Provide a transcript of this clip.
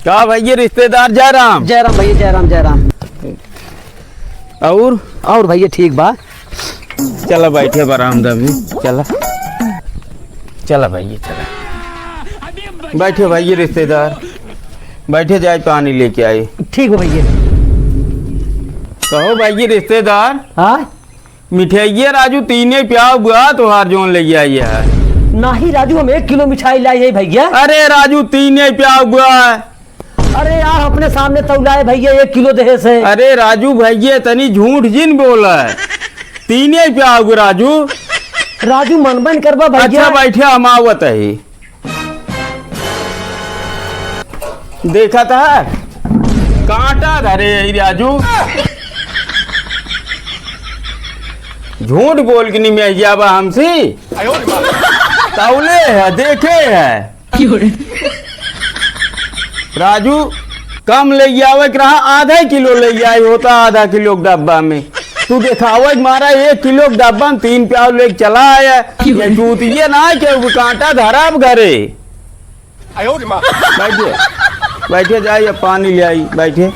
क्या भैया रिश्तेदार जयराम? जयराम भैया, जयराम जयराम। और भैया ठीक बा। चला बैठे बरामदा में, चला चला भैया चला। बैठे भैया रिश्तेदार, बैठे जाए पानी लेके आए। ठीक हो भैया। कहो भैया रिश्तेदार, हाँ मिठाइया राजू तीने प्याव बुआ तुहार जोन ले आई है। नहीं राजू, हम 1 किलो मिठाई लाई है भैया। अरे राजू तीने प्याव बुआ है। अरे यार अपने सामने तौलाए भैया 1 किलो दे से। अरे राजू भैया तनी झूठ जिन बोला है, तीने प्याव राजू। राजू मनबन करबा भैया। अच्छा बैठे अमावत है, देखा था कांटा धरे राजू। झूठ बोल के नहीं मैं जाबा हमसे। तौले है देखे है राजू, कम ले आवे रहा, आधा किलो ले आई होता, आधा किलो के डब्बा में। तू दिखावे मारा 1 किलो के डब्बा में 3 प्याव लेके चला आया। ये जूतिए ना के कांटा धरा घरे। बैठे बैठे जाइए, पानी ले आई, बैठे।